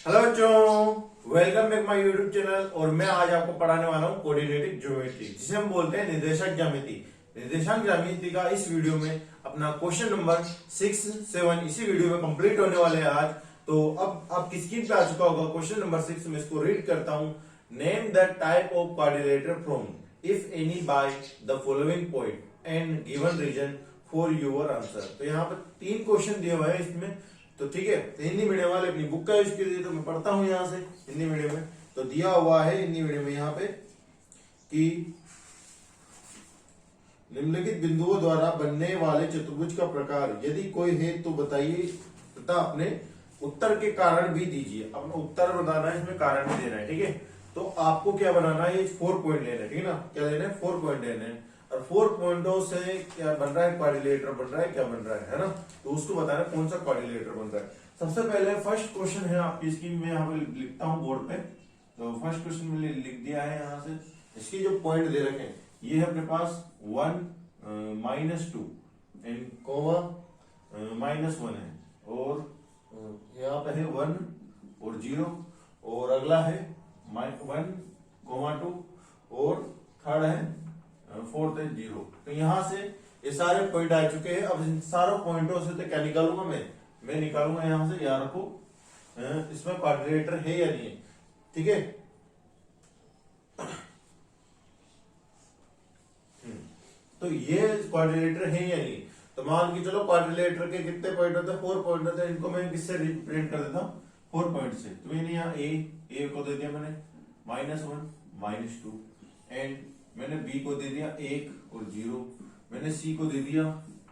Hello बच्चों, welcome back my YouTube channel. और मैं आज आपको पढ़ाने वाला हूँ कोऑर्डिनेटिक ज्योमेट्री, जिसे हम बोलते हैं निर्देशक ज्यामिति। निर्देशांक ज्यामिति का इस वीडियो में अपना क्वेश्चन नंबर 6, 7 इसी वीडियो में कंप्लीट होने वाले हैं आज। तो अब आपकी स्क्रीन पे आ चुका होगा क्वेश्चन नंबर 6। मैं इसको रीड करता हूँ। Name the type of quadrilateral from if any by the following point and given reason for your answer. तो यहाँ पर 3 क्वेश्चन दिए हुए हैं इसमें। तो ठीक है, तो हिंदी मीडियम वाले अपनी बुक का यूज कीजिए। तो मैं पढ़ता हूं यहां से हिंदी मीडियम में। तो दिया हुआ है हिंदी मीडियम में यहाँ पे कि निम्नलिखित बिंदुओं द्वारा बनने वाले चतुर्भुज का प्रकार यदि कोई है तो बताइए तथा अपने उत्तर के कारण भी दीजिए। अपना उत्तर बताना है, इसमें कारण भी देना है। ठीक है, तो आपको क्या बनाना है, ये 4 पॉइंट लेना है। ठीक है ना, क्या लेना है, 4 पॉइंट लेने हैं। और 4 पॉइंटों से क्या बन रहा है, क्वाड्रिलेटर बन रहा है, क्या बन रहा है ना। तो उसको बताना कौन सा क्वाड्रिलेटर बन रहा है। सबसे पहले फर्स्ट क्वेश्चन है आपकी स्क्रीन में, यहाँ पे लिखता हूँ बोर्ड पे। तो फर्स्ट क्वेश्चन में लिख दिया है यहाँ से। इसके जो पॉइंट दे रखे हैं ये है अपने पास 1, -2 एंड कोमा -1 है। और यहाँ पे है 1 और 0। और अगला है 1, 2 और थर्ड है 4th है 0। तो यहां से ये सारे पॉइंट आ चुके हैं। अब इन सारों पॉइंटों से तो क्या निकालूंगा मैं निकालूंगा यहां से, यार को इसमें क्वाड्रिलेटर है या नहीं है। ठीक है, तो ये क्वाड्रिलेटर है या नहीं। तो मान के चलो क्वाड्रिलेटर के कितने पॉइंट होते हैं, 4 पॉइंट होते हैं। इनको मैं किससे रिप्रेजेंट कर देता हूँ, 4 पॉइंट से। तो मैंने यहाँ ए को दे दिया मैंने -1, -2 एंड मैंने बी को दे दिया 1 और 0। मैंने सी को दे दिया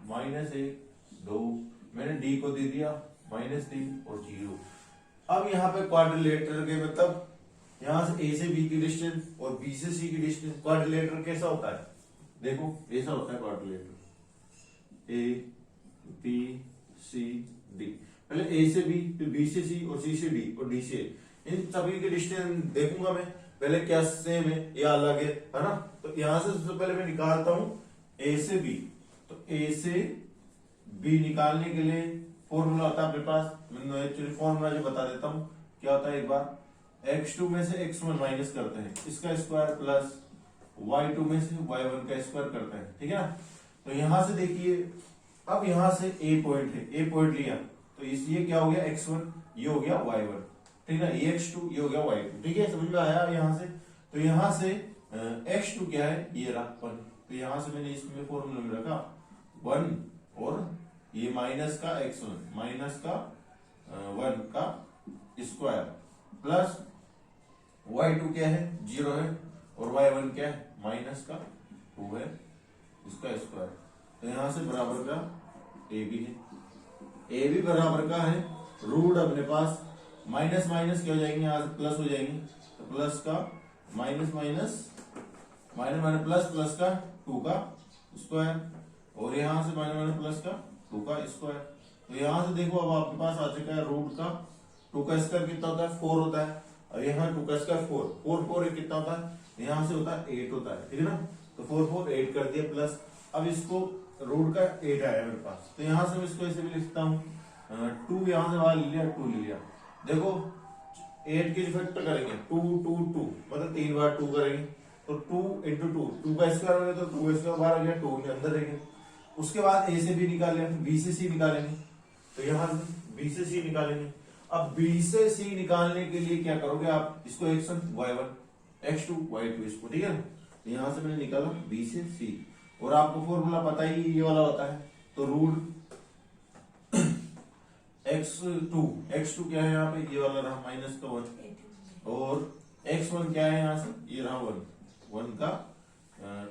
-1, 2। मैंने डी को दे दिया -3 और 0। अब यहाँ पे क्वाड्रिलेटर के मतलब यहां से ए से बी की डिस्टेंस और बी से सी की डिस्टेंस। क्वाड्रिलेटर कैसा होता है, देखो ऐसा होता है quadrilateral, A B C D. पहले ए से बी, फिर बी से सी और सी से डी और डी से ए। इन सभी की डिस्टेंस देखूंगा मैं, पहले क्या सेम है या अलग है ना। तो यहां से सबसे पहले मैं निकालता हूं ए से बी। तो ए से बी निकालने के लिए फॉर्मूला होता है अपने पास। मैं एक्चुअली फॉर्मूला जो बता देता हूं क्या होता है। एक बार x2 में से x1 माइनस करते हैं, इसका स्क्वायर प्लस y2 में से y1 का स्क्वायर करते हैं। ठीक है ना। तो यहां से देखिए, अब यहां से a पॉइंट है, a पॉइंट लिया तो ये क्या हो गया x1, ये हो गया y1। ठीक है ना, ये x2 ये हो गया y2। ठीक है, समझ में आया यहां से। तो यहां से x2 क्या है, ये रहा 1। तो यहां से मैंने इसमें फॉर्मूला में रखा 1 और ये माइनस का x1 माइनस का 1 का स्क्वायर प्लस y2 क्या है, 0 है और y1 क्या है, माइनस का 2 है, इसका स्क्वायर। तो यहां से बराबर का ए भी है, ए भी बराबर का है। रूट अपने पास माइनस माइनस क्या हो जाएंगे, यहां से प्लस हो जाएंगे। तो प्लस का minus minus minus minus plus plus का 2 का स्क्वायर और यहां से माइनस माइनस प्लस का 2 का स्क्वायर। तो यहां से देखो अब आपके पास आ चुका है रूट का 2 का स्क्वायर कितना होता है, 4 होता है। और यहाँ 2 का स्क्वायर 4 कितना होता है, यहाँ से होता है 8 होता है। ठीक है ना। तो 4 8 कर दिया प्लस। अब इसको रूट का 8 आया मेरे पास, तो यहां से मैं इसको ऐसे भी लिखता हूँ 2 यहां से वहां ले लिया, 2 ले लिया। देखो 8 के फैक्टर करेंगे 2 2 2 मतलब 3 बार 2 करेंगे। तो 2 इंटू 2 का स्क्वायर हो गया, तो 2 का स्क्वायर बाहर आ गया, 2 के अंदर रहेंगे। उसके बाद ए से बी निकालेंगे, बी से सी निकालेंगे। तो यहां से बी से सी निकालेंगे। अब बी से सी निकालने के लिए क्या करोगे आप, इसको x1 y1 x2 y2 इसको। ठीक है, तो यहां से मैंने निकाला बी से सी। और आपको फॉर्मूला पता ही ये वाला होता है। तो रूट x2 क्या है यहाँ पे, ये वाला रहा माइनस का 1 और x1 क्या है यहाँ से, ये रहा 1 का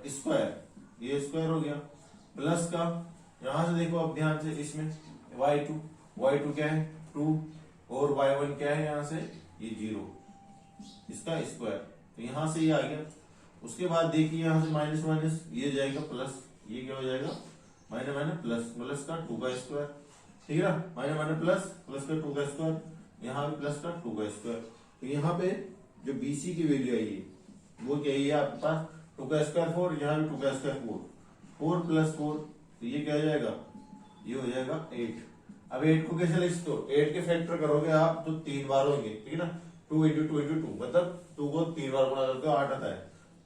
स्क्वायर, ये स्क्वायर हो गया प्लस का। यहां से देखो अब ध्यान से, इसमें y2 क्या है 2 और y1 क्या है यहाँ से, ये 0, इसका स्क्वायर। तो यहां से ये आ गया। उसके बाद देखिए यहां से माइनस माइनस ये जाएगा प्लस, ये क्या हो जाएगा माइनस माइनस प्लस, प्लस का 2 का स्क्वायर। ठीक है ना, माइनस माइनस प्लस, प्लस का 2 का स्क्वायर, यहाँ पे प्लस का 2 का स्क्वायर। तो यहाँ पे जो BC की वैल्यू आई है वो क्या है आपके पास, 2 का स्क्वायर 4, यहाँ भी 2 का स्क्वायर 4 प्लस 4। तो ये क्या हो जाएगा, ये हो जाएगा 8। अब 8 को कैसे लिख सकते हो, 8 के फैक्टर करोगे आप तो 3 बार होंगे, ठीक है ना, 2 इंटू 2 इंटू 2 मतलब 2 को 3 बार गुणा करते हो 8 आता है,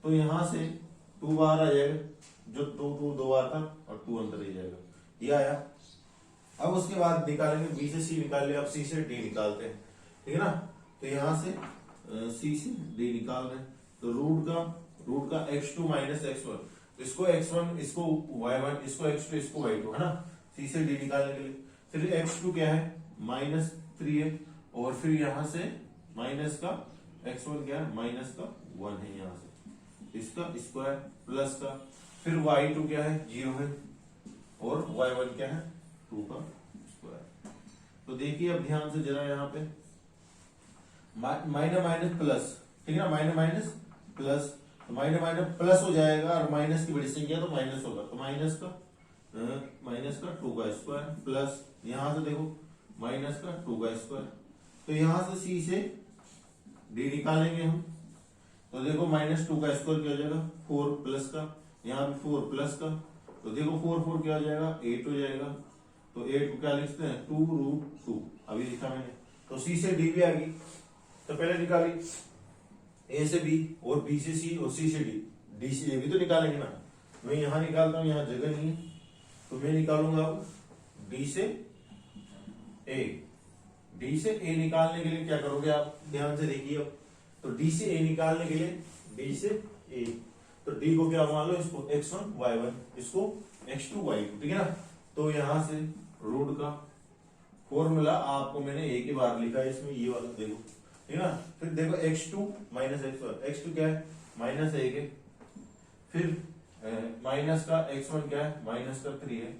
तो यहां से 2 बार आ जाएगा, जो 2 2 बार था और 2 अंदर ही जाएगा, ये आया। अब उसके बाद निकालेंगे बी से सी निकाल लिया, अब सी से डी निकालते हैं, ठीक है ना, तो यहां से सी से डी निकाल रहे हैं, तो रूट का x2 माइनस x1, इसको x1 इसको y1 इसको x2 इसको y2 है ना, सी से डी निकालने के लिए। फिर x2 क्या है -3 है, और फिर यहां से माइनस का x1 क्या है माइनस का 1 है, यहां से इसका स्क्वायर प्लस का, फिर y2 क्या है 0 है, और y1 क्या है 2 का स्क्वायर। तो देखिए अब ध्यान से जरा यहाँ पे माइनस माइनस प्लस, ठीक है ना, माइनस माइनस प्लस, तो माइनस प्लस हो जाएगा, और माइनस की बड़ी संख्या तो माइनस होगा, तो माइनस का 2 का स्क्वायर प्लस यहां से देखो माइनस का 2 का स्क्वायर, तो यहां से सी से डी निकालेंगे हम, तो देखो -2 का स्क्वायर क्या हो जाएगा 4 प्लस का, यहाँ पे 4 प्लस का, तो देखो 4 4 क्या हो जाएगा 8 हो जाएगा, तो 8 को क्या लिखते हैं 2√2, अभी लिखा मैंने, तो सी से डी भी आ गई, तो पहले निकाली ए से बी और बी से सी और सी से डी, डी से ए भी तो निकालेंगे ना, मैं यहां निकालता हूं, यहां जगह नहीं है, तो मैं निकालूंगा अब डी से ए। डी से ए निकालने के लिए क्या करोगे आप, ध्यान से देखिए अब, तो डी से ए निकालने के लिए डी से ए, तो डी को क्या मान लो, इसको x1 y1 इसको x2 y2, ठीक है ना, तो यहां से रूट का फॉर्मूला आपको मैंने एक ही बार लिखा है इसमें, ये वाला देखो, ठीक है ना, फिर देखो x2 माइनस x1, x2 क्या है -1 है, फिर माइनस का x1 क्या है -3 है,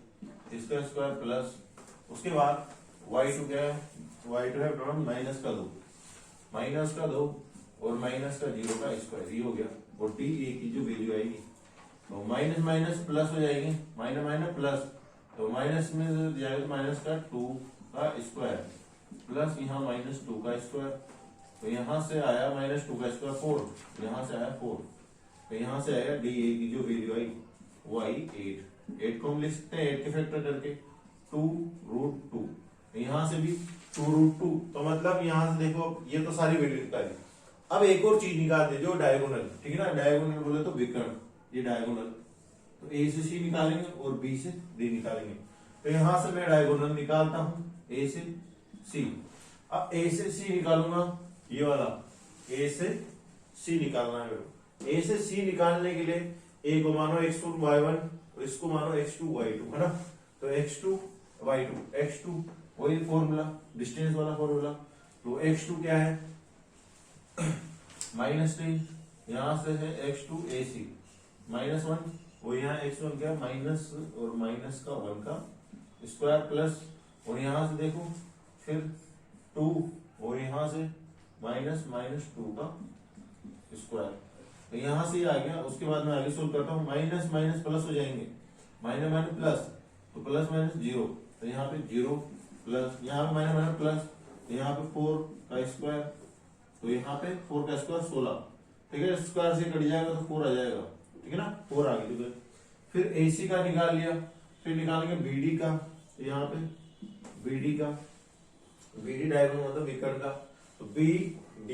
इसका स्क्वायर प्लस, उसके बाद y2 क्या है, y2 है -2 और -0 का स्क्वायर, ये हो गया, और डी ए की जो वैल्यू आएगी, तो माइनस माइनस प्लस हो जाएंगे, माइनस माइनस प्लस, तो माइनस में जाएगा -2 का स्क्वायर प्लस यहाँ -2 का स्क्वायर, तो यहां से आया -2 का स्क्वायर 4, यहां से आया 4, तो यहां से आया डी ए की जो वैल्यू आई वो आई 8 को हम लिख सकते हैं 8 के फैक्टर करके 2√2, यहां से भी 2√2, तो मतलब यहां से देखो ये तो सारी वैल्यू निकाली। अब एक और चीज निकालते हैं जो डायगोनल, ठीक है ना, डायगोनल बोले तो विकर्ण, ये डायगोनल, तो ए से सी निकालेंगे और बी से डी निकालेंगे, तो यहां से मैं डायगोनल निकालता हूं ए से सी। अब ए से सी निकालूंगा, ये वाला ए से सी निकालना है, ए से सी निकालने के लिए ए को मानो x2 y1 और इसको मानो x2 y2 है ना, तो x2 y2 x2 वही फॉर्मूला डिस्टेंस वाला फॉर्मूला, तो x2 क्या है -3, यहां से है x2 ac -1, और यहाँ x1 क्या माइनस और माइनस का 1 का स्क्वायर प्लस, और यहां से देखो फिर 2 और यहां से -2 का स्क्वायर, तो यहां से आ गया। उसके बाद मैं आगे सोल्व करता हूँ, माइनस माइनस प्लस हो जाएंगे, माइनस माइनस प्लस, तो प्लस माइनस 0, तो यहाँ पे 0 प्लस, यहाँ पे माइनस माइनस प्लस, तो यहाँ पे 4 का स्क्वायर, तो यहाँ पे 4 का स्क्वायर 16, ठीक है, स्क्वायर से कट जाएगा तो 4 आ जाएगा, ठीक है ना, 4 आ गई। फिर AC का निकाल लिया, फिर निकालेंगे BD का, तो यहाँ पे BD का, BD डायगोनल मतलब विकर्ण का, तो BD,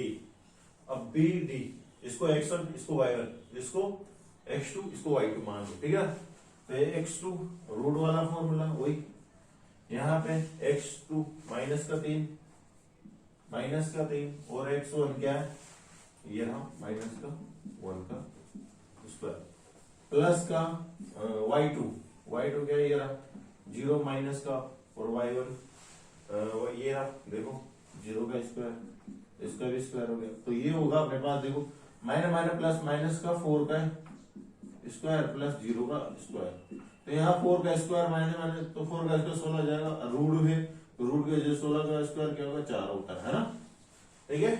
अब BD इसको x1 इसको y1 इसको x2 इसको y2 मान लो, ठीक है, तो ये x2 रूट वाला फॉर्मूला वही, यहाँ पे x2 -3 और x1 क्या है ये रहा -1 का स्क्वायर प्लस का y2 क्या है ये रहा 0 माइनस का, और y1 ये रहा देखो 0 का स्क्वायर, इसका भी स्क्वायर हो गया, तो ये होगा अपने पास देखो माइनस माइनस प्लस माइनस का 4 का स्क्वायर प्लस 0 का स्क्वायर, तो यहाँ 4 का स्क्वायर माइनस माइनस, तो 4 का स्क्वायर 16 जाएगा, रूट है तो रूट के जो 16 का स्क्वायर क्या होगा 4 होता है ना, ठीक है।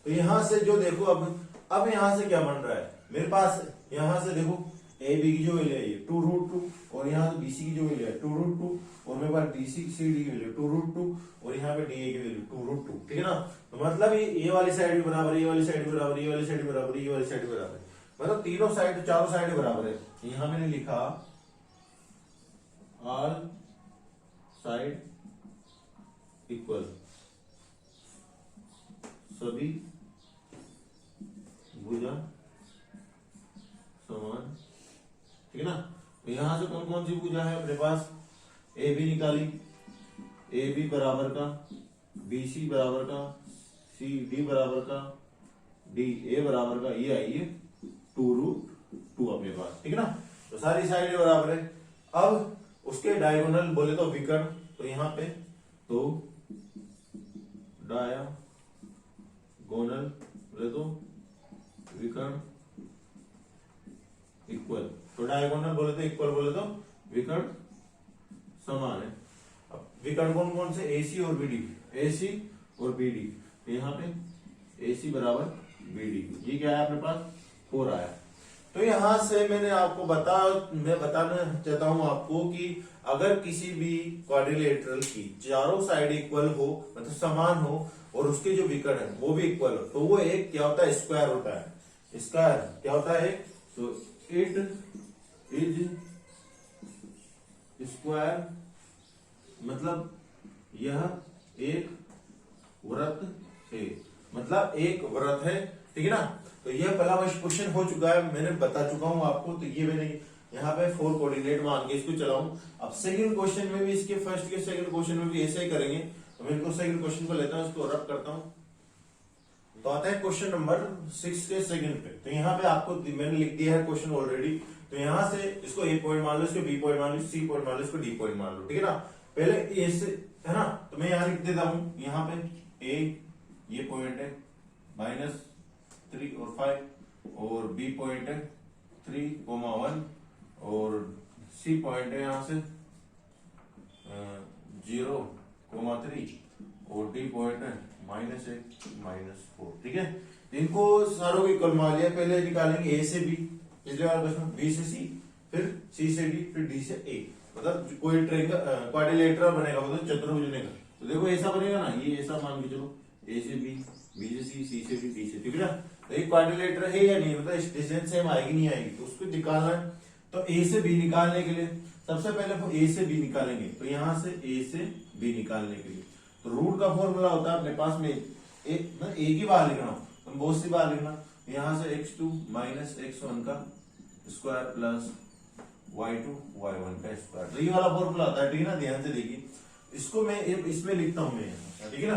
तो यहां से जो देखो अब यहां से क्या बन रहा है मेरे पास, यहां से देखो ए बी की जो वैल्यू है ये 2√2, और यहाँ से BC की जो वैल्यू है 2√2, और मेरे पास DC CD की वैल्यू 2√2, और यहाँ पे DA की वैल्यू 2√2, ठीक है ना, तो मतलब ये वाली साइड भी बराबर, ये वाली साइड भी बराबर, ये वाली साइड भी बराबर, ये वाली साइड भी बराबर, मतलब तीनों साइड चारों साइड बराबर है। यहाँ मैंने लिखा ऑल साइड इक्वल, सभी भुजा समान, ठीक है ना। तो यहां से कौन कौन सी भुजा है अपने पास, ए बी निकाली, ए बी बराबर का बी सी बराबर का सी डी बराबर का डी ए बराबर का, ये आई है 2√2 अपने पास, ठीक है ना। तो सारी साइड बराबर है। अब उसके डायगोनल बोले तो विकर्ण, तो यहाँ पे तो डायगोनल बोले तो विकर्ण इक्वल, तो डायगोनल बोले तो इक्वल, बोले तो विकर्ण समान है। अब विकर्ण कौन कौन से, AC और BD, AC और BD, तो यहाँ पे AC बराबर BD, ये क्या है अपने पास 4 आया। तो यहां से मैं बताना चाहता हूं आपको कि अगर किसी भी क्वाड्रिलेटरल की चारों साइड इक्वल हो, मतलब समान हो, और उसके जो विकर्ण है वो भी इक्वल हो, तो वो एक क्या होता है, स्क्वायर होता है। स्क्वायर क्या होता है, तो इट इज स्क्वायर, मतलब यह एक वृत्त है, मतलब एक वृत्त है, ठीक है ना। तो यह पहला क्वेश्चन हो चुका है, मैंने बता चुका हूं आपको। तो ये मैंने यहाँ पे 4 कोऑर्डिनेट मान के इसको चलाऊं। अब सेकंड क्वेश्चन में भी, इसके फर्स्ट के सेकंड क्वेश्चन में भी ऐसे ही करेंगे। तो मैं इनको सेकंड क्वेश्चन को लेता हूं, इसको रब करता हूं। तो आता है क्वेश्चन नंबर 6 के सेकंड पे। तो यहाँ पे आपको मैंने लिख दिया है क्वेश्चन ऑलरेडी। तो यहाँ से इसको ए पॉइंट मान लो, इसको बी पॉइंट मान लो, सी पॉइंट मान लो, इसको डी पॉइंट मान लो, ठीक है ना। पहले ए से, है ना, तो मैं यहाँ लिख देता हूं, यहाँ पे ए ये पॉइंट है -3 और 5, और बी पॉइंट है 3,1, और सी पॉइंट है यहाँ से 0,3, और डी पॉइंट है -1 -4, ठीक है। इनको सारों की इक्वल मान लिया। पहले निकालेंगे ए से बी, पिछले वाले क्वेश्चन बी से सी, फिर सी से डी, फिर डी से ए, मतलब कोई ट्रायंगल क्वाड्रिलेटरल बनेगा, मतलब चतुर्भुज बनेगा। तो देखो ऐसा बनेगा ना, ये ऐसा मान के चलो, ए से बी, बी से सी से डी, डी से, ठीक है ना। तो एक क्वाड्रिलेटरल है या नहीं, मतलब इस डिस्टेंस सेम आएगी नहीं आएगी, तो उसको निकालना है। तो ए से बी निकालने के लिए सबसे पहले वो ए से बी निकालेंगे। तो यहां से ए से बी निकालने के लिए तो रूट का फॉर्मूला होता है अपने पास में, ए की बाहर लिखना हो तो बहुत सी बार लिखना, यहां से x2 माइनस x1 का स्क्वायर प्लस y2 y1 का स्क्वायर, तो ये वाला फॉर्मूला होता है, ठीक है ना। ध्यान से देखिए, इसको मैं इसमें लिखता हूं मैं, ठीक है ना।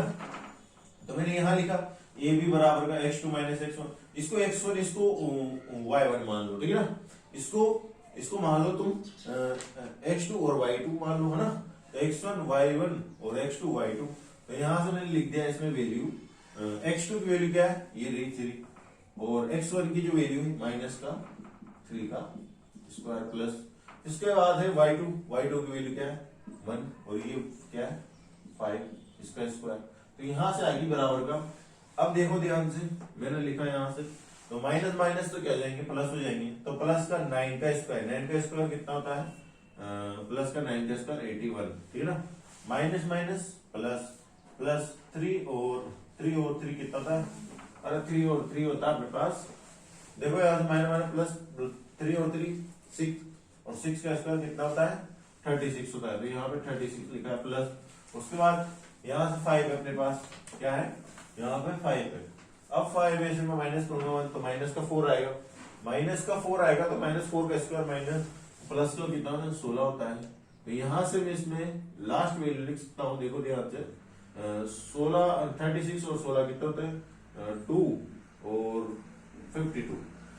तो मैंने यहां लिखा ए बी बराबर का x2 माइनस x1, इसको x1 इसको y1 मान लो, ठीक है ना। इसको मान लो तुम x2 और y2 मान लो, है ना। तो x1 y1 और x2 y2, तो यहां से मैंने लिख दिया इसमें वैल्यू, x2 की वैल्यू क्या है, ये रही 3, और x1 की जो वैल्यू है -3 का स्क्वायर प्लस, इसके बाद है y2 की वैल्यू क्या है 1, और ये क्या है 5, इसका स्क्वायर। तो यहां से आएगी बराबर का। अब देखो ध्यान से, मैंने लिखा यहां से, तो माइनस माइनस तो क्या जाएंगे, प्लस हो जाएंगे। तो प्लस का 9 का स्क्वायर, 9 का स्क्वायर कितना होता है, प्लस का 9 का स्क्वायर 81, ठीक है ना। माइनस माइनस प्लस, प्लस 3 और 3 कितना होता है, अरे 3 और 3 होता है अपने पास, देखो यहाँ से माइनस माइनस प्लस 3 और 3 6, और 6 का स्क्वायर कितना होता है 36 होता है। तो यहाँ पे 36 लिखा है प्लस, उसके बाद यहाँ से 5 है अपने पास, क्या है यहाँ पे 5 है। अब 5 में से मैं माइनस करूंगा तो माइनस का 4 आएगा, माइनस का 4 आएगा, तो -4 का स्क्वायर माइनस प्लस का कितना होता है 16 होता है। तो यहां से मैं इसमें लास्ट वैल्यू लिख सकता हूँ, देखो ध्यान से, 36 और 16 कितना होता है 2 और 52।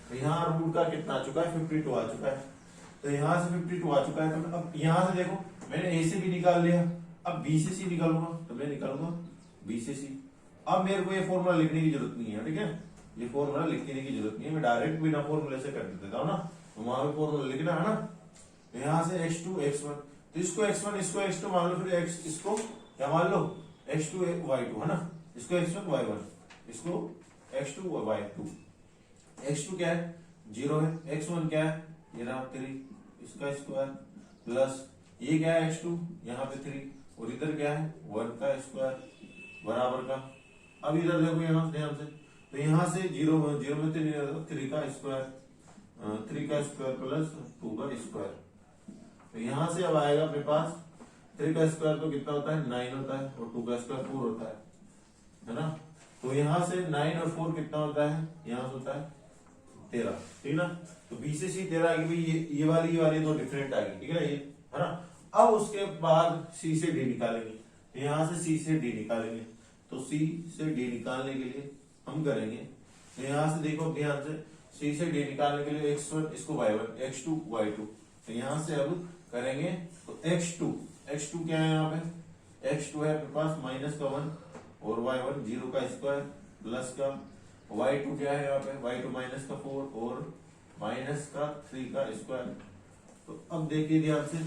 तो यहाँ रूट का कितना आ चुका है 52 आ चुका है। तो यहाँ से 52 आ चुका है। तो अब यहाँ से देखो, मैंने ए से बी निकाल लिया, अब बी से सी निकालूंगा, तो मैं निकालूंगा बी से सी। अब मेरे को ये फॉर्मूला लिखने की जरूरत नहीं है, ठीक है, ये फॉर्मूला लिखने की जरूरत नहीं है, मैं डायरेक्ट बिना फॉर्मूले से कर देता हूँ ना। तो वहां पे फॉर्मूला लिखना है ना। तो यहाँ से x2 x1, तो इसको x1 इसको x2 मान लो, फिर x इसको क्या मान लो x2 y2, है ना। इसको x1 y1, इसको x2 y2। x2 क्या है 0 है, x1 क्या है ये रहा 3, इसका स्क्वायर प्लस ये क्या है x2 यहाँ पे 3, और इधर क्या है 1 का स्क्वायर बराबर का। अब इधर देखो यहाँ ध्यान से, तो यहाँ से 0 में 3 का स्क्वायर, 3 का स्क्वायर प्लस 2 का स्क्वायर। तो यहाँ से अब आएगा अपने पास 3 का स्क्वायर तो कितना होता है 9 होता है, और 2 का स्क्वायर 4 होता है ना। तो यहाँ से 9 और 4 कितना होता है, यहाँ से होता है 13, ठीक ना। तो बी से सी 13 आ गई भाई, ये वाली तो डिफरेंट आ गई, ठीक है ना, ये है ना। अब उसके बाद सी से डी निकालेंगे, तो यहाँ से सी से डी निकालेंगे, तो सी से डी निकालने के लिए हम करेंगे, तो यहाँ से देखो ध्यान से, सी से डी निकालने के लिए x1 इसको y1, x2 y2, तो यहाँ से अब करेंगे तो x2 क्या है यहाँ पे, x2 है अपने पास माइनस का 1 और y1 0 का स्क्वायर प्लस का y2 क्या है यहाँ पे, y2 माइनस का 4 और माइनस का 3 का स्क्वायर। तो अब देखिए ध्यान से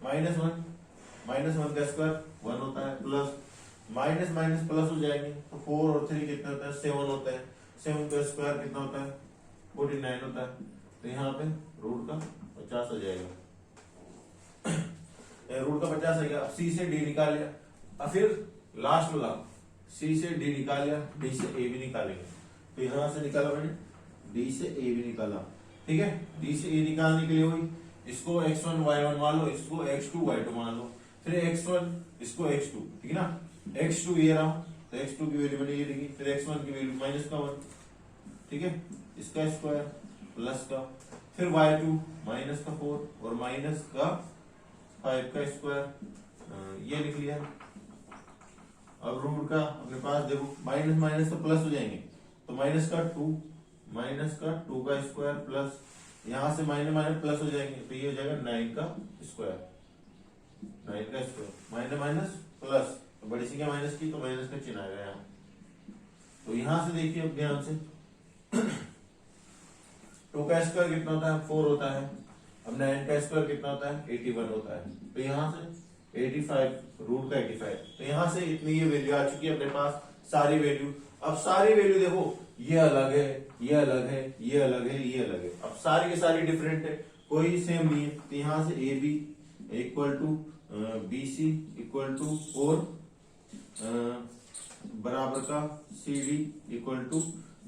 माइनस वन का स्क्वायर 1 होता है, प्लस माइनस माइनस प्लस हो जाएंगे, तो 4 और 3 कितना होता है 7 होता है, 7 का स्क्वायर कितना होता है 49 होता है, तो यहाँ पे रूट का 50 आ जाएगा, रूट का 50 आ गया। अब सी से डी निकाल लिया, अब फिर लास्ट वाला सी से डी निकाल लिया, डी से ए भी निकालेंगे, तो यहां से निकाला मैंने डी से ए भी निकाला, ठीक है। डी से ए निकालने के लिए वही, इसको x1 y1 मान लो, इसको x2 y2 मान लो, फिर x1 इसको x2, ठीक है ना, x2 ये रहा, तो x2 की वैल्यू मैंने ये लिखी, फिर x1 की वैल्यू माइनस का 1, ठीक है, इसका स्क्वायर प्लस का, फिर y2 माइनस का 4 और माइनस का 5 का स्क्वायर, ये लिख लिया। अब रूट का अपने पास देखो माइनस माइनस तो प्लस हो जाएंगे, तो माइनस का 2 का स्क्वायर प्लस यहां से माइनस माइनस प्लस हो जाएंगे, तो ये हो जाएगा 9 का स्क्वायर, माइनस माइनस प्लस, तो बड़ी संख्या माइनस की तो माइनस का चिन्ह आएगा यहाँ। तो यहां से देखिए अब ध्यान से 2 का स्क्वायर कितना होता है 4 होता है, अब 9 का स्क्वायर कितना होता है 81 होता है, तो यहाँ से 85 रूट का 85, तो यहाँ से इतनी ये वैल्यू आ चुकी है अपने पास सारी वैल्यू। अब सारी वैल्यू देखो, ये अलग है, ये अलग है, ये अलग है, ये अलग है, अब सारी के सारी डिफरेंट है, कोई सेम नहीं है, तो यहाँ से A B equal to B C equal to और बराबर का C D equal to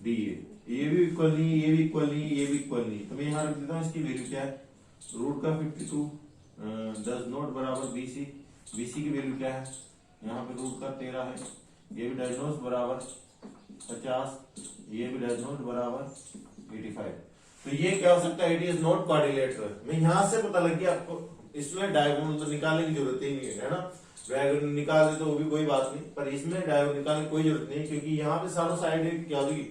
D A, ये भी इक्वल नहीं है, ये भी इक्वल नहीं है, ये भी इक्वल नहीं है, तो मैं यहाँ रख देता हूँ इसकी वैल्यू क्या है, रूट का 52 डज नॉट बराबर बीसी, बीसी की वैल्यू क्या है यहाँ पे रूट का 13 है, ये भी डज नॉट बराबर 50, ये भी डज नॉट बराबर 85, तो ये क्या हो सकता है, इट इज नॉट क्वाड्रिलेटरल। मैं यहाँ से पता लग गया आपको, इसमें डायगोनल तो निकालने की जरूरत ही नहीं है ना, डायगोनल निकाल दे तो वो भी कोई बात नहीं, पर इसमें डायगोनल निकालने की कोई जरूरत नहीं, क्योंकि यहाँ पे सारों साइड क्या होगी,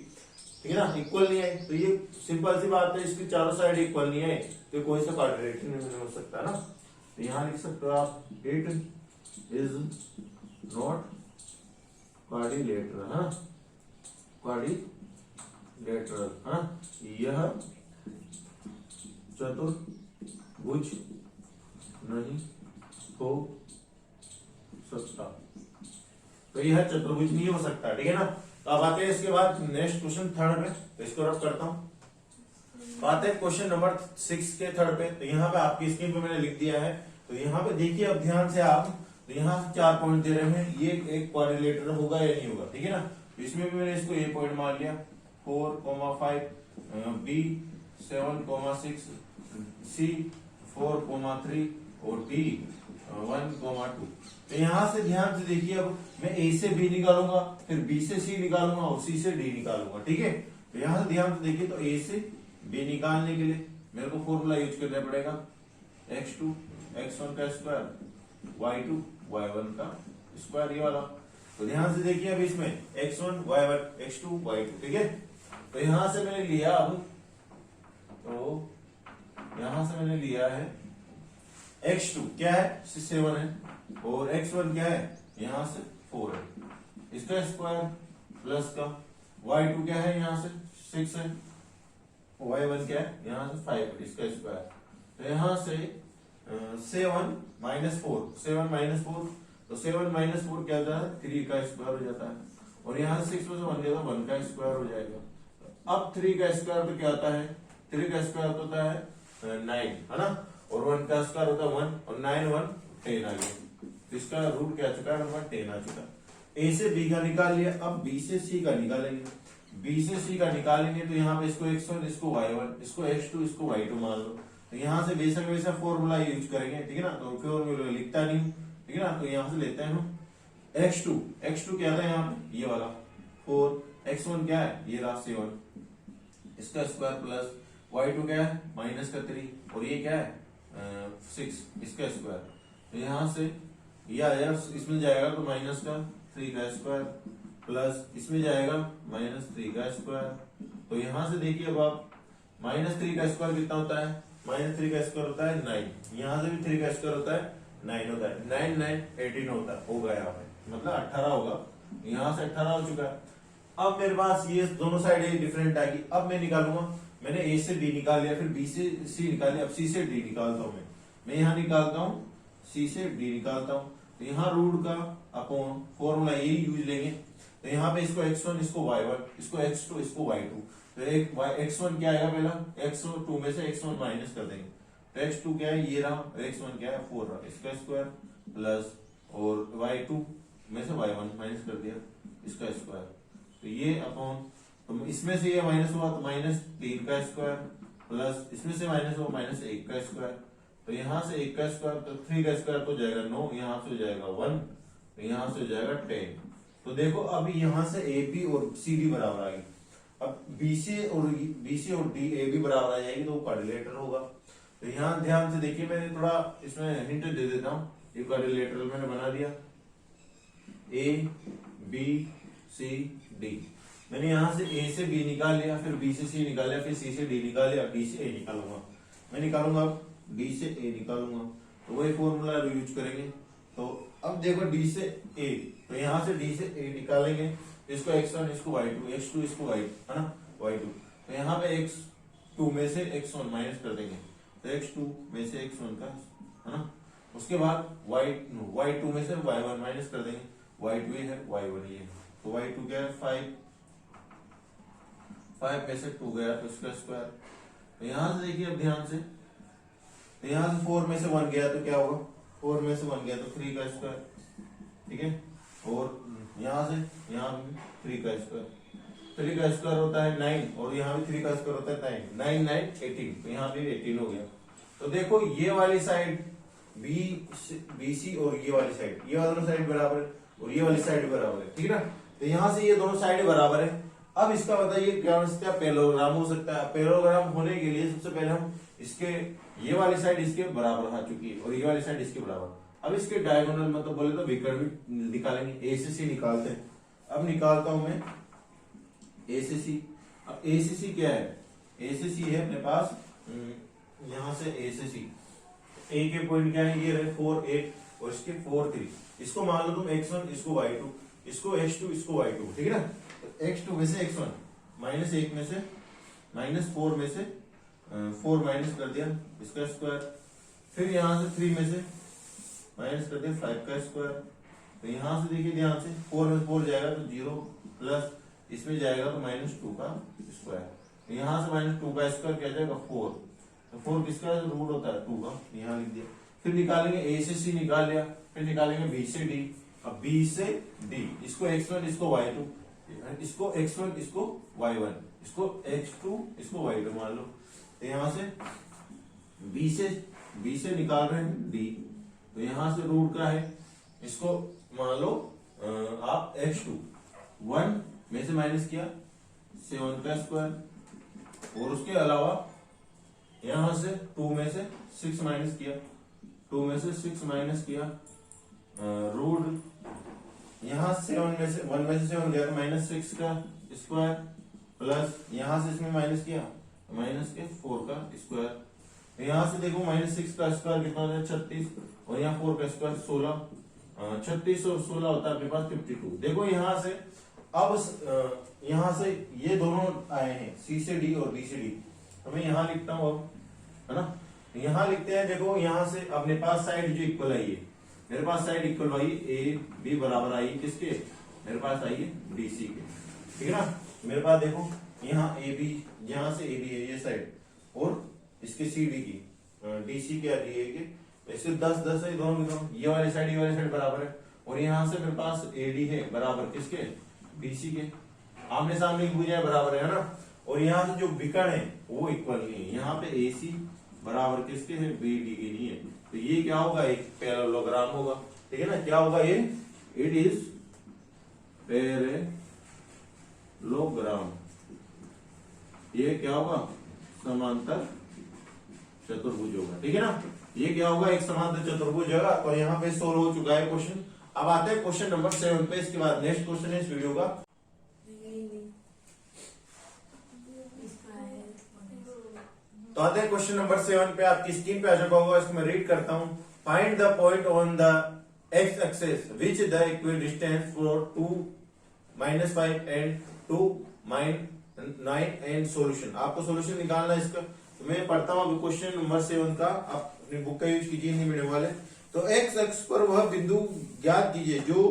ठीक है ना, इक्वल नहीं है, तो ये सिंपल सी बात है, इसकी चारों साइड इक्वल नहीं है, तो कोई सा क्वाड्रिलेटरल नहीं हो सकता ना। तो यहाँ लिख सकते हो आप इट इज नॉट क्वाड्रिलेटरल, हाँ क्वाड्रिलेटरल, हाँ यह चतुर्भुज नहीं हो सकता, तो यह चतुर्भुज नहीं हो सकता, ठीक है ना। तो अब आते हैं इसके बाद नेक्स्ट क्वेश्चन थर्ड पे, तो इसको रब करता हूं, आते हैं क्वेश्चन नंबर 6 के थर्ड पे। तो यहाँ पे आपकी स्क्रीन पे मैंने लिख दिया है, तो यहाँ पे देखिए अब ध्यान से आप, तो यहाँ से 4 पॉइंट दे रहे हैं, ये एक क्वाड्रिलेटरल होगा या नहीं होगा, ठीक है ना। तो इसमें भी मैंने इसको ए पॉइंट मान लिया, 4,5 बी 7,6 सी 4,3 और डी 1,2। तो यहाँ से ध्यान से देखिए, अब मैं ए से बी निकालूंगा, फिर बी से सी निकालूंगा और सी से डी निकालूंगा, ठीक है। तो यहाँ से ध्यान से देखिए, तो ए से बी निकालने के लिए मेरे को फॉर्मूला यूज करना पड़ेगा, x2 x1 का स्क्वायर y2 y1 का स्क्वायर, ये वाला। तो ध्यान से देखिए अब इसमें x1 y1 x2 y2, ठीक है। तो यहां से मैंने लिया, अब तो यहां से मैंने लिया है x2 क्या है 7 है, और x1 क्या है यहां से 4 है, इसका स्क्वायर प्लस का y2 क्या है यहाँ से 6 है, y1 क्या है यहाँ से 5 है, इसका स्क्वायर। तो यहाँ से 7 माइनस 4, तो 7 माइनस 4 क्या होता है 3 का स्क्वायर हो जाता है, और यहाँ से 6 में से 1 गया तो 1 का स्क्वायर हो जाएगा। अब 3 का स्क्वायर तो क्या होता है, 3 का स्क्वायर तो होता है 9, है ना, और 1 का स्क्वायर होता है 1, और 9 1 10 आ गया, तो इसका रूट क्या आ चुका है 10 आ चुका। ए से बी का निकाल लिया, अब बी से सी का निकालेंगे, बी से सी का निकालेंगे, तो यहाँ पे इसको x1 इसको y1 इसको x2 इसको y2 मान लो, तो यहाँ से बेशक वैसा फॉर्मूला यूज करेंगे, ठीक है ना, तो फॉर्मूला लिखता नहीं, ठीक है ना, तो यहाँ से लेते हैं हम x2 क्या था यहाँ पे ये वाला 4, x1 क्या है ये रहा 7, इसका स्क्वायर प्लस y2 क्या है माइनस का 3 और ये क्या है 6 इसका स्क्वायर, तो यहाँ से ये आ जाएगा, इसमें जाएगा तो माइनस का 3 का स्क्वायर प्लस इसमें जाएगा माइनस 3 का स्क्वायर, तो यहाँ से देखिए अब आप माइनस 3 का स्क्वायर कितना होता है, माइनस 3 का स्क्वायर होता है 9, यहाँ से भी 3 का स्क्वायर होता है 9 होता है, 9 9 18 होता है, हो गया यहाँ पे मतलब 18 होगा, यहाँ से 18 हो चुका है। अब मेरे पास ये दोनों साइड डिफरेंट आएगी, अब मैं निकालूंगा, मैंने ए से डी निकाल लिया, फिर बी से सी निकाल लिया, अब सी से डी निकालता हूं मैं यहाँ निकालता हूँ सी से डी निकालता हूँ, तो यहाँ रूट का अपॉन फॉर्मूला यही यूज लेंगे, तो यहाँ पे इसको x1 इसको y1 इसको x2 इसको y2, तो एक x1 क्या आएगा पहला x2 में से x1 माइनस कर देंगे, तो x2 क्या है ये रहा, x1 क्या है 4 रहा, इसका स्क्वायर प्लस और y2 में से y1 माइनस कर दिया इसका स्क्वायर, तो ये अपॉन, तो इसमें से ये माइनस हुआ तो माइनस 3 का स्क्वायर प्लस इसमें से माइनस हुआ माइनस 1 का स्क्वायर, तो यहाँ से 1 का स्क्वायर तो 3 का स्क्वायर तो जाएगा 9, यहाँ से हो जाएगा 1, तो यहाँ से हो जाएगा 10, तो देखो अभी यहाँ से ए बी और सी डी बराबर आ गई, अब बी सी और डी ए बी बराबर आ जाएगी तो वो क्वाड्रिलेटरल होगा, तो यहाँ ध्यान से देखिए, मैंने थोड़ा इसमें हिंट दे देता हूँ, ये क्वाड्रिलेटरल मैंने बना दिया ए बी सी डी, मैंने यहाँ से ए से बी निकाल लिया, फिर बी से सी निकाल लिया, फिर सी से डी निकाल लिया, डी से ए निकालूंगा, मैं निकालूंगा डी से ए निकालूंगा, तो वही फॉर्मूला यूज करेंगे, तो अब देखो डी से ए, तो यहाँ से डी से ए निकालेंगे, इसको x1 इसको y2 x2 इसको y है ना y2, तो यहाँ पे x2 में से x1 माइनस कर देंगे, तो x2 में से x1 का है ना, उसके बाद y2 में से y1 माइनस कर देंगे, y2 है y1 ये, तो y2 क्या है 5 में से 2 गया तो इसका स्क्वायर, तो यहाँ से देखिए अब ध्यान से, तो यहाँ से 4 में से 1 गया तो क्या होगा, 4 में से 1 गया तो 3 का स्क्वायर, ठीक है, और यहाँ से यहाँ भी 3 का स्क्वायर, 3 का स्क्वायर होता है 9 और यहाँ भी 3 का स्क्वायर होता है 9, 9 9 18, तो यहाँ भी 18 हो गया, तो देखो ये वाली साइड बी सी और ये वाली साइड, ये दोनों साइड बराबर है और ये वाली साइड बराबर है, ठीक है ना, तो यहाँ से ये दोनों साइड बराबर है, अब इसका बताइए क्या हो सकता है, पैरेललोग्राम हो सकता है, पैरेललोग्राम होने के लिए सबसे पहले हम इसके ये वाली साइड इसके बराबर आ चुकी है और ये वाली साइड इसके बराबर, अब इसके डायगोनल मतलब बोले तो विकर्ण भी निकालेंगे, ए से सी निकालते हैं, अब निकालता हूं मैं ए से सी, अब ए से सी क्या है, ए से सी है अपने पास यहाँ से ए से सी, ए के पॉइंट क्या है ये रहे 4 8 और इसके 4 3, इसको मान लो तुम x1 इसको y2 इसको x2 इसको y2, ठीक है ना, तो x2 में से x1 माइनस 1 में से माइनस 4 में से 4 माइनस कर दिया इसका स्क्वायर, फिर यहाँ से 3 में से माइनस कर दिया 5 का स्क्वायर, तो यहाँ से देखिए ध्यान से 4 में 4 जाएगा तो 0 प्लस इसमें जाएगा तो -2 का स्क्वायर, तो यहाँ से -2 का स्क्वायर क्या जाएगा 4, तो 4 किसका रूट होता है 2 का, यहाँ लिख दिया, फिर निकालेंगे ए से सी निकाल लिया, फिर निकालेंगे बी से डी, अब बी से डी इसको x1 इसको y2 इसको x1 इसको y1 इसको x2 इसको y2 मान लो, तो यहाँ से b से निकाल रहे हैं d, तो यहाँ से रूट का है इसको मान लो आप x2 1 में से माइनस किया 7 का स्क्वायर और उसके अलावा यहाँ से 2 में से 6 माइनस किया 2 में से 6 माइनस किया रूट यहाँ से 7 में से 1 में से 7 गया तो -6 का स्क्वायर प्लस यहाँ से इसमें माइनस किया -4 का स्क्वायर, तो यहाँ से देखो -6 का स्क्वायर कितना होता है 36 और यहाँ 4 का स्क्वायर 16, 36 और 16 होता है अपने पास 52, देखो यहाँ से अब यहाँ से ये दोनों आए हैं सी से डी और डी से डी, तो मैं यहाँ लिखता हूँ अब, है ना, यहाँ लिखते हैं, देखो यहाँ से अपने पास साइड जो इक्वल आई है, मेरे पास side equal I A B बराबर आई है किसके, मेरे पास आई है डी सी के, ठीक है ना, मेरे पास देखो यहाँ ए बी, यहाँ से ए बी है ये साइड और इसके सी डी की डी सी के डी ए के, इससे 10 10 है दोनों, ये वाली साइड बराबर है, और यहाँ से मेरे पास ए डी है बराबर किसके बी सी के, आमने सामने की भुजाएं बराबर है ना, और यहाँ से जो विकर्ण है वो इक्वल नहीं है, यहाँ पे ए सी बराबर किसके है, बी डी के नहीं है। तो ये क्या होगा, एक पैरेललोग्राम होगा, ठीक है ना। क्या होगा ये, इट इज पैरेललोग्राम। ये क्या होगा, समांतर चतुर्भुज होगा, ठीक है ना। ये क्या होगा, एक समांतर चतुर्भुज होगा। तो यहाँ पे सोल्व हो चुका है क्वेश्चन। अब आते हैं क्वेश्चन नंबर 7 पे। इसके बाद नेक्स्ट क्वेश्चन है इस वीडियो का। तो आते हैं क्वेश्चन नंबर 7 पे। आपकी स्क्रीन पे आ चुका होगा, इसको मैं रीड करता हूं। Find the point on the x axis which the equal distance for 2 -5 and 2 -9 and solution. आपको सॉल्यूशन निकालना है इसका। तो मैं पढ़ता हूं अभी क्वेश्चन नंबर 7 का। आप अपनी बुक का यूज कीजिए, हिंदी मीडियम वाले। तो एक्स अक्ष पर वह बिंदु ज्ञात कीजिए जो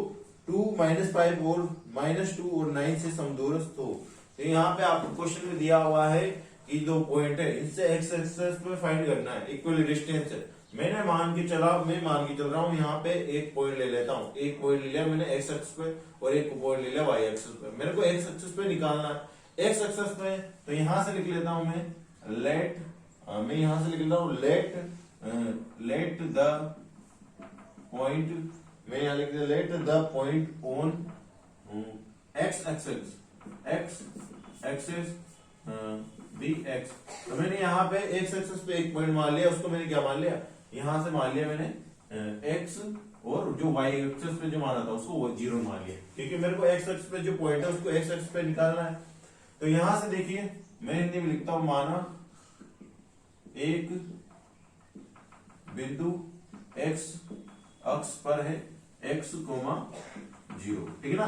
2 -5 और -2 और 9 से समदूरस्थ हो। तो यहाँ पे आपको क्वेश्चन में दिया हुआ है कि दो पॉइंट है, इनसे एक्स एक्सिस पे फाइंड करना है, इक्वल डिस्टेंस है। मैं मान के चल रहा हूँ यहाँ पे एक पॉइंट ले लेता हूँ। एक पॉइंट ले लिया मैंने एक्स एक्सिस पे और एक पॉइंट ले लिया वाई एक्सिस पे। मेरे को एक्स एक्सिस पे निकालना है। एक्स एक्सिस पे तो यहां से लिख लेता हूं मैं लेट, मैं यहां से लिख लेता हूं लेट द पॉइंट, मैं यहां लिख दिया let the point on X axis B X. तो मैंने यहाँ पे एक्स एक्सिस पे एक पॉइंट मान लिया, उसको मैंने क्या मान लिया, यहां से मान लिया मैंने एक्स, और जो वाई एक्सिस पे जो माना था उसको वो 0 मान लिया, क्योंकि मेरे को एक्स एक्सिस पे जो पॉइंट है उसको एक्स एक्सिस पे निकालना है। तो यहां से देखिए मैं हिंदी में लिखता हूं, माना एक बिंदु एक्स अक्ष पर है x, 0, ठीक है ना।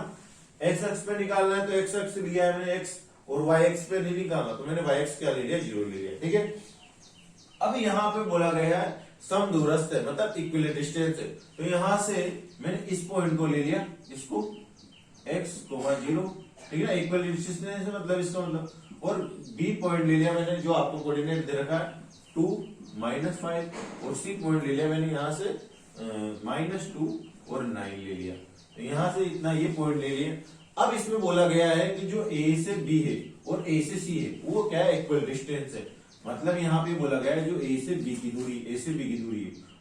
एक्स अक्ष पे निकालना है तो एक्स अक्ष लिया है मैंने x, और y एक्स पे नहीं निकालना तो मैंने y एक्स क्या ले लिया, 0 ले लिया, ठीक है। अब यहाँ पे बोला गया है समदूरस्थ है, मतलब इक्वल डिस्टेंस है। तो यहां से मैंने इस पॉइंट को ले लिया, इसको x, 0, ठीक है ना। इक्वल डिस्टेंस है मतलब इसका मतलब, और b पॉइंट ले लिया मैंने जो आपको कोऑर्डिनेट दे रखा है 2 -5, और c पॉइंट ले लिया मैंने यहाँ से -2 और 9 ले लिया। तो यहां से इतना ये पॉइंट ले लिए। अब इसमें बोला गया है कि जो a से b है और a से c है वो क्या है, इक्वल डिस्टेंस है। मतलब यहाँ पे बोला गया है जो a से b की दूरी है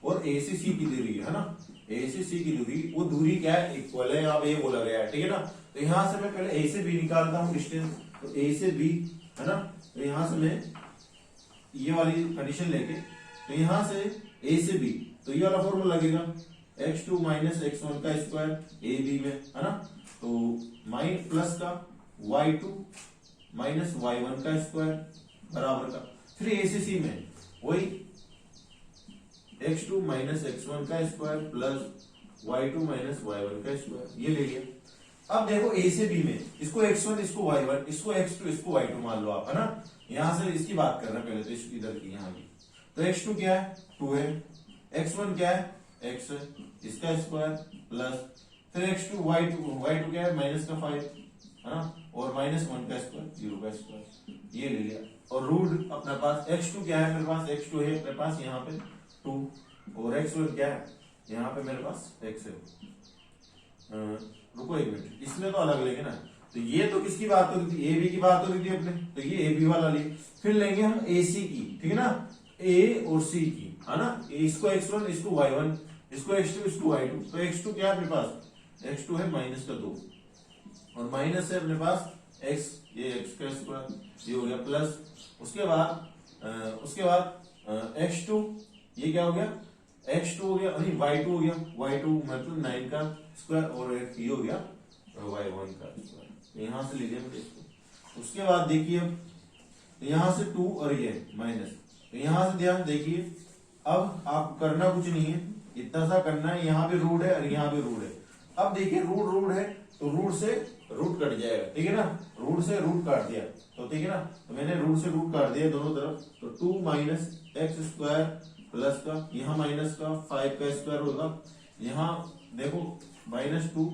और a से c की दूरी है ना, a से c की दूरी, वो दूरी क्या है, इक्वल है, यहाँ पे ये बोला गया है, ठीक है ना। तो यहाँ से मैं पहले a से b निकालता हूँ डिस्टेंस। तो a से b है ना, तो यहाँ से मैं ये वाली कंडीशन लेके, तो यहाँ से a से b, तो ये वाला फॉर्मूला लगेगा x2 - x1 का स्क्वायर a b में, है ना। तो माइन प्लस का y2 - y1 का स्क्वायर बराबर का, फिर a से c में वही x2 - x1 का स्क्वायर प्लस y2 - y1 का स्क्वायर, ये ले लिया। अब देखो a से b में इसको x1, इसको y1, इसको x2, इसको y2 मान लो आप, है ना। यहां से इसकी बात कर रहे हैं पहले, तो इसकी इधर की यहाँ की। तो x2 क्या है, 2 है, x1 क्या है, x, इसका स्क्वायर प्लस फिर x2 y2 क्या है, -5, है ना, और -1 का स्क्वायर, 0 का स्क्वायर, ये ले लिया। और रूट अपने पास x2 क्या है, मेरे पास x2 है मेरे पास यहाँ पे 2, और x1 क्या है, यहाँ पे मेरे पास x है। रुको एक मिनट, इसमें तो अलग लेंगे ना। तो ये तो किसकी बात हो रही थी, ए बी की बात हो रही थी अपने, तो ये ए बी वाला लिए। फिर लेंगे हम ए सी की, ठीक है ना, ए और सी की, है ना। इसको x1, इसको y1, इसको x2, इसको y2। तो x2 क्या है अपने पास, x2 है -2, और माइनस है अपने पास x, ये x का स्क्वायर, ये हो गया प्लस, उसके बाद x2, ये क्या हो गया, x2 हो गया, नहीं y2 हो गया, y2 मतलब 9 का स्क्वायर, और ये हो गया y1 का स्क्वायर। यहां से ले लिया मैंने इसको। उसके बाद देखिए अब यहां से 2 और ये माइनस, तो यहां से ध्यान देखिए, अब आप करना कुछ नहीं है, इतना सा करना है, यहाँ पे रूट है और यहाँ पे रूट है। अब देखिए रूट है तो रूट से रूट कट जाएगा, ठीक है ना, रूट से रूट काट दिया, तो ठीक है ना। तो मैंने रूट से रूट काट दिया दोनों तरफ, तो 2 - x² प्लस का, यहाँ माइनस का 5 का स्क्वायर होगा, यहाँ देखो -2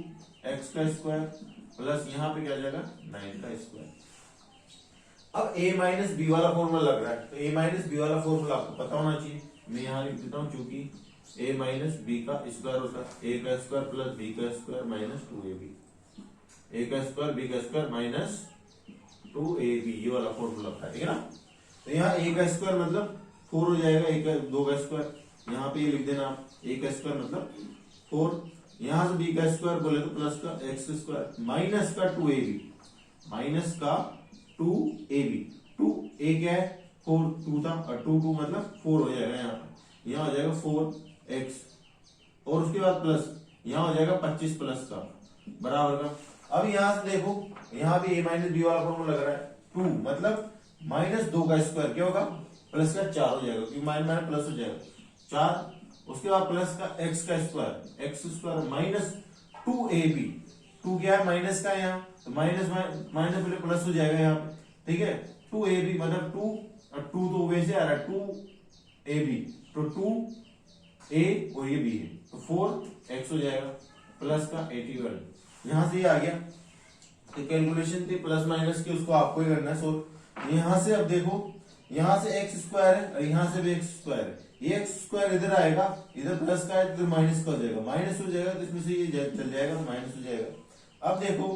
x का स्क्वायर प्लस यहाँ पे क्या जाएगा 9 का स्क्वायर। अब a - b वाला फॉर्मूला लग रहा है, तो a - b वाला फॉर्मूला आपको पता होना चाहिए। मैं यहाँ लिख देता हूँ, चूंकि a - b का स्क्वायर होता है a का स्क्वायर प्लस b का स्क्वायर -2ab, a का स्क्वायर b का स्क्वायर -2ab, ये वाला फॉर्मूला था, ठीक है ना। तो यहाँ a का स्क्वायर मतलब 4 हो जाएगा, एक 2 का स्क्वायर, यहाँ पे ये लिख देना आप, a का स्क्वायर मतलब 4, यहां से b का स्क्वायर बोले तो प्लस का x स्क्वायर माइनस का 2ab, माइनस का 2ab, 2a क्या है 4, 2 था और 2 मतलब 4 हो जाएगा, यहाँ हो जाएगा 4x और उसके बाद प्लस यहाँ हो जाएगा 25 प्लस का बराबर का। अब यहां से देखो, यहाँ भी a माइनस बी वाला फॉर्मूला लग रहा है, 2 मतलब माइनस 2 का स्क्वायर क्या होगा प्लस का 4 हो जाएगा, क्योंकि माइनस माइनस प्लस हो जाएगा 4, उसके बाद प्लस का x का square, x square minus 2ab, 2 क्या है माइनस का यहाँ, तो माइनस माइनस प्लस हो जाएगा यहाँ पे, ठीक है 2ab मतलब 2 और 2 तो वैसे आ रहा है 2ab, तो 2a और ये b है तो 4x हो जाएगा प्लस का 81, यहां से ये आ गया। तो कैलकुलेशन थी प्लस माइनस की, उसको आपको ही करना है सोल्व। यहां से अब देखो, यहां से एक्स स्क्वायर है और यहां से भी एक्स स्क्वायर है, ये एक्स स्क्वायर इधर आएगा, इधर प्लस का है तो माइनस का हो जाएगा, माइनस हो जाएगा तो इसमें से ये चल जाएगा तो माइनस हो जाएगा। अब देखो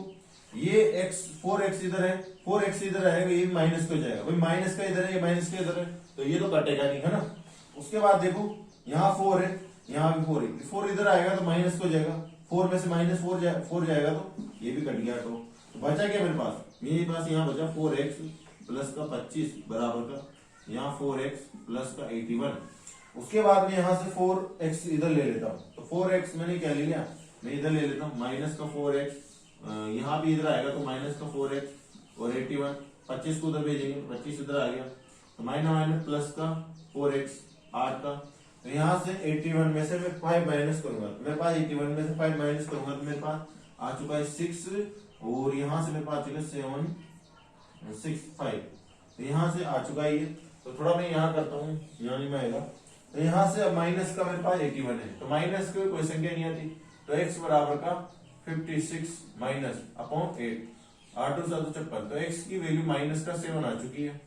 ये x 4x इधर है, 4x इधर आएगा, ये माइनस का हो जाएगा, भाई माइनस का इधर है, ये माइनस का इधर है, तो ये तो कटेगा नहीं है ना। उसके बाद देखो यहाँ 4 है, यहाँ भी 4 है, 4 इधर आएगा तो माइनस का हो जाएगा, 4 में से माइनस 4 जाएगा तो ये भी कट गया। तो बचा क्या मेरे पास यहाँ बचा 4x प्लस का 25 बराबर का यहाँ 4x प्लस का 81। उसके बाद में यहाँ से 4x इधर ले लेता हूँ, तो 4x मैंने क्या ले लिया, मैं इधर ले लेता हूँ माइनस का 4x, यहाँ भी इधर आएगा तो माइनस का 4x और 81, 25 को उधर भेजेंगे 25 इधर आ गया, तो माइनस माइनस प्लस का 4x 8 का, तो यहाँ से 81 में से मैं 5 माइनस करूंगा, मेरे पास 81 में से 5 माइनस करूंगा तो मेरे पास आ चुका है 6 और यहाँ से मेरे पास आ चुका है 7 6 5, तो यहाँ से आ चुका है ये। तो थोड़ा मैं यहाँ करता हूँ, यहाँ नहीं आएगा, तो यहाँ से अब माइनस का मेरे पास 81 है, तो माइनस की कोई संख्या नहीं आती, तो x बराबर का 56 माइनस अपॉन 8, 8 और 7 56, तो x की वैल्यू माइनस का 7 आ चुकी है।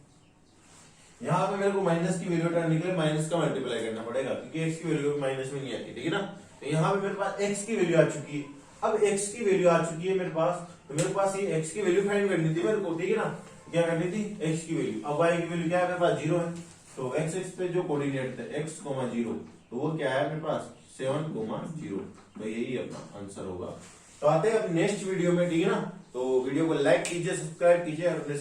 यहाँ पे मेरे को माइनस की वैल्यू निकले, माइनस का मल्टीप्लाई करना पड़ेगा क्योंकि x की वैल्यू माइनस में नहीं आती, ठीक है ना। तो यहाँ पे मेरे पास x की वैल्यू आ चुकी है, अब x की वैल्यू आ चुकी है मेरे पास, तो मेरे पास ये x की वैल्यू फाइंड करनी थी मेरे को, ठीक है ना। क्या करनी थी x की वैल्यू, अब y की वैल्यू क्या है मेरे पास 0 है, तो x एक्स पे जो कोऑर्डिनेट थे x, 0 तो वो क्या है मेरे पास 7, 0, तो यही अपना आंसर होगा। तो आते हैं अब नेक्स्ट वीडियो में, ठीक है ना। तो वीडियो को लाइक कीजिए, सब्सक्राइब कीजिए और अपने